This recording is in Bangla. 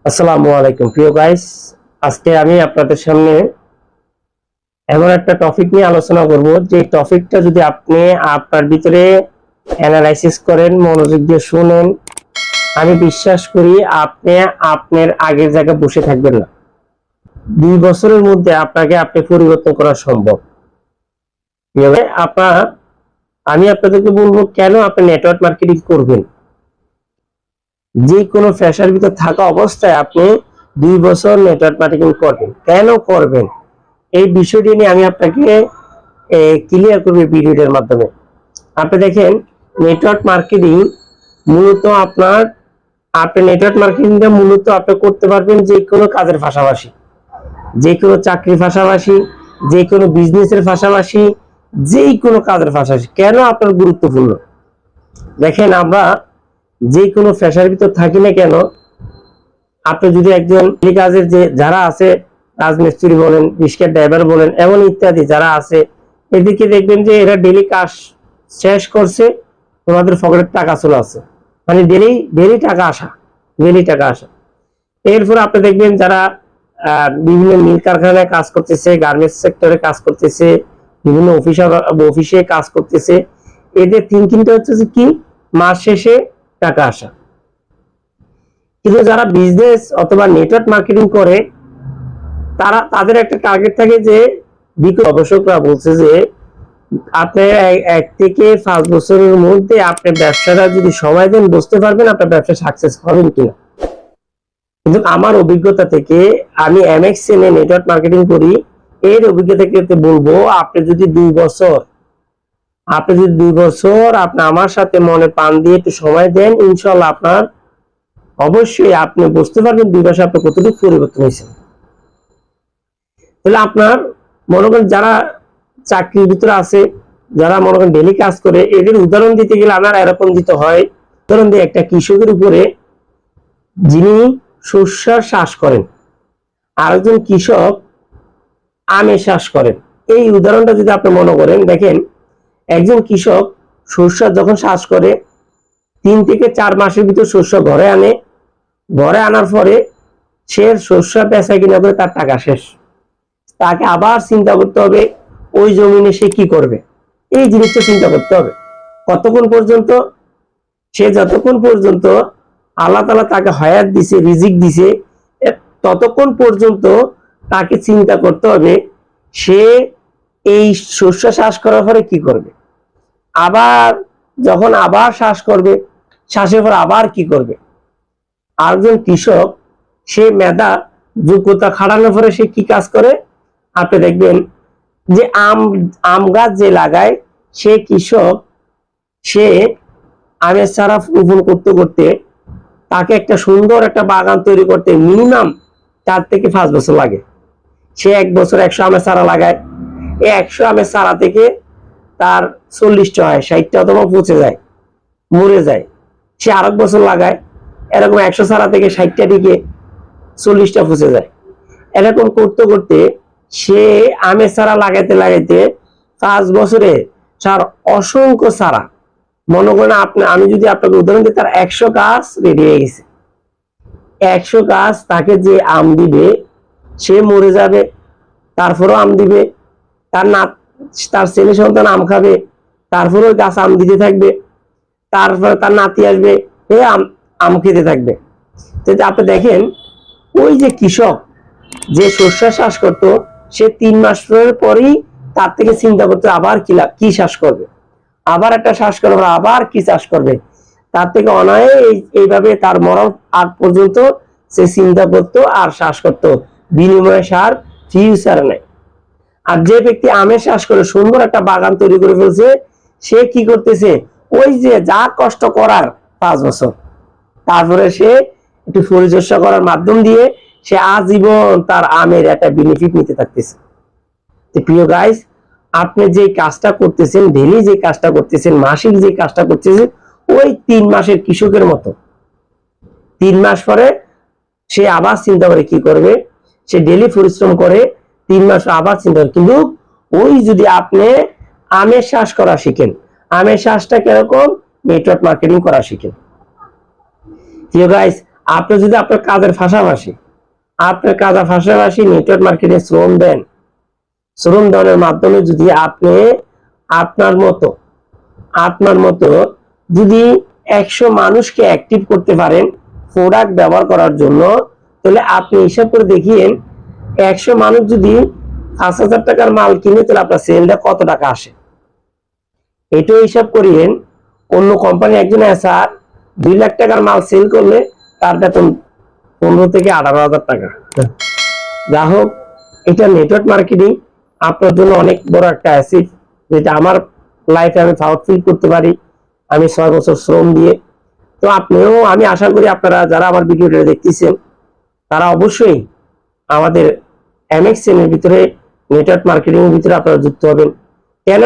আসসালামু আলাইকুম প্রিয় গাইস। আজকে আমি আপনাদের সামনে এমন একটা টপিক নিয়ে আলোচনা করব যে টপিকটা যদি আপনি আপনার ভিতরে অ্যানালাইসিস করেন, মনোযোগ দিয়ে শুনেন, আমি বিশ্বাস করি আপনি আপনার আগের জায়গায় বসে থাকবেন না। 2 বছরের মধ্যে আপনি পরিবর্তন করা সম্ভব। আমি আপনাদেরকে বলবো কেন আপনি নেটওয়ার্ক মার্কেটিং করবেন। যে কোনো ফ্যাশার ভিতর থাকা অবস্থায় আপনি 2 বছর নেটওয়ার্ক মার্কেটিং করবেন, কেন করবেন এই বিষয়টি নিয়ে আমি আপনাকে ক্লিয়ার করব ভিডিওর মাধ্যমে। আপনি দেখেন, নেটওয়ার্ক মার্কেটিং মূলত আপনি নেটওয়ার্ক মার্কেটিংটা মূলত আপনি করতে পারবেন যে কোনো কাজের পাশাপাশি, যে কোনো চাকরির পাশাপাশি, যে কোনো বিজনেসের পাশাপাশি, যে কোনো কাজের পাশাপাশি। কেন আপনার গুরুত্বপূর্ণ দেখেন, আমরা যে কোনো ফ্যাশার ভিতর থাকি না কেন, আপনি যদি একজন কাজের যে যারা আছে, রাজমিস্ত্রি বলেন, রিক্সা ড্রাইভার বলেন, এমন ইত্যাদি যারা আছে, এদিকে দেখবেন যে এরা ডেলি কাজ শেষ করছে, তোমাদের পকেটের টাকা চলে আসছে, মানে ডেলি টাকা আসা। এরপর আপনি দেখবেন যারা বিভিন্ন মিল কারখানায় কাজ করতেছে, গার্মেন্টস সেক্টরে কাজ করতেছে, বিভিন্ন অফিসে কাজ করতেছে, এদের থিঙ্কিংটা হচ্ছে যে কি, মাস শেষে টাকা আসা। কিন্তু যারা বিজনেস অথবা নেটওয়ার্ক মার্কেটিং করে, তাদের একটা টার্গেট থাকে যে, গবেষকরা বলছে যে আপনি 1 থেকে 5 বছরের মধ্যে আপনার ব্যবসাটা যদি সময় দেন, বুঝতে পারবেন আপনার ব্যবসা সাকসেস হবেন কিনা। কিন্তু আমার অভিজ্ঞতা থেকে, আমি এমএক্সএন এ নেটওয়ার্ক মার্কেটিং করি, এর অভিজ্ঞতা থেকে বলবো, আপনি যদি 2 বছর আপনি আমার সাথে মনে প্রাণ দিয়ে একটু সময় দেন, ইনশাল্লাহ অবশ্যই আপনি বুঝতে পারবেন 2 বছর আপনার কতটুকু পরিবর্তন হয়েছে। তাহলে আপনার মনে করেন যারা চাকরির ভিতরে আছে, যারা মনে করেন ডেলি কাজ করে, এদের উদাহরণ দিতে গেলে আমার এরকম দিতে হয়। উদাহরণ দিয়ে একটা কৃষকের উপরে, যিনি শস্য চাষ করেন, আরেকজন কৃষক আমের চাষ করেন। এই উদাহরণটা যদি আপনি মনে করেন, দেখেন একজন কৃষক শস্য যখন চাষ করে 3 থেকে 4 মাসের ভিতর শস্য ঘরে আনার পরে সে শস্য বেচা কিনা করে তার টাকা শেষ। তাকে আবার চিন্তা করতে হবে ওই জমিনে সে কি করবে, এই জিনিসটা চিন্তা করতে হবে। যতক্ষণ পর্যন্ত আল্লাহ তাআলা তাকে হায়াত দিছে, রিজিক দিছে, ততক্ষণ পর্যন্ত তাকে চিন্তা করতে হবে সে এই শস্য চাষ করার পরে কি করবে, আবার যখন আবার চাষ করবে, চাষের পর আবার কি করবে। আরেকজন কৃষক, সে মেধা যোগ্যতা খাটানোর পরে সে কি কাজ করে, আপনি দেখবেন যে আম গাছ যে লাগায়, সে কৃষক, সে আমের চারা রোপণ করতে করতে তাকে একটা সুন্দর একটা বাগান তৈরি করতে মিনিমাম 4 থেকে 5 বছর লাগে। সে 1 বছর 100 আমের চারা লাগায়, এই 100 আমের চারা থেকে তার 40টা হয়, 60টা অথবা পচে যায়, মরে যায়। সে আরেক বছর লাগায়, এরকম 100 চারা থেকে 60টা দিকে 40টা পচে যায়। এরকম করতে করতে সে আমের চারা লাগাইতে 5 বছরে তার অসংখ্য চারা, মনে করেন আমি যদি আপনাকে উদাহরণ দিই, তার 100 গাছ রেডি হয়ে গেছে। 100 গাছ তাকে যে আম দিবে, সে মরে যাবে, তারপরেও আম দিবে, তার ছেলে সন্তান আম খাবে, তারপরেও গাছ আম দিতে থাকবে, তারপরে তার নাতি আসবে, সে আম খেতে থাকবে। আপনি দেখেন, ওই যে কৃষক যে শস্য চাষ করতো, সে 3 মাসের পরেই তার থেকে চিন্তা করতে আবার কি চাষ করবে, আবার একটা চাষ করবে, আবার কি চাষ করবে। তার থেকে অনায়াসে এইভাবে তার মরণ আগ পর্যন্ত সে চিন্তা করতো আর চাষ করতো, বিনিময়ে সার ফিউচার নেই। আর যে ব্যক্তি আমের চাষ করে সুন্দর একটা বাগান তৈরি করে ফেলছে, সে কি করতেছে, ওই যে যা কষ্ট করার 5 বছর, তারপরে সে একটু পরিচর্যা করার মাধ্যম দিয়ে সে আজীবন তার আমের একটা বেনিফিট নিতে থাকতেছে। প্রিয় গাইস, আপনি যে কাজটা করতেছেন, ডেইলি যে কাজটা করতেছেন, মাসিক যে কাজটা করতেছেন, ওই 3 মাসের কৃষকের মতো। 3 মাস পরে সে আবার চিন্তা করে কি করবে, সে ডেইলি পরিশ্রম করে, 3 মাস আবার চিন্তা করে। কিন্তু ওই যদি আপনি আমের চাষ করা শিখেন, আমের চাষটা কিরকম, নেটওয়ার্ক মার্কেটিং করা শিখেন। প্রিয় গাইস, আপনি যদি আপনার কাজের পাশাপাশি নেটওয়ার্ক মার্কেটিং শ্রম দানের মাধ্যমে যদি আপনি আপনার মতো যদি 100 মানুষকে অ্যাক্টিভ করতে পারেন প্রোডাক্ট ব্যবহার করার জন্য, তাহলে আপনি হিসাব করে দেখিয়েন 100 মানুষ যদি 5,000 টাকার মাল কিনে, তাহলে আপনার সেলটা কত টাকা আসে। এটাও হিসাব করিয়েন। অন্য কোম্পানি একজন এসআর 2 লাখ টাকার মাল সেল করলে তার বেতন 15 থেকে 18,000 টাকা। যা হোক, এটা নেটওয়ার্ক মার্কেটিং আপনার জন্য অনেক বড় একটা অ্যাসেট, যেটা আমার লাইফে আমি প্রাউড ফিল করতে পারি, আমি 6 বছর শ্রম দিয়ে। তো আপনিও, আমি আশা করি আপনারা যারা আমার ভিডিওটা দেখতেছেন তারা অবশ্যই আমাদের এমএক্স এর ভিতরে নেটওয়ার্ক মার্কেটিং এর ভিতরে আপনারা যুক্ত হবেন। কেন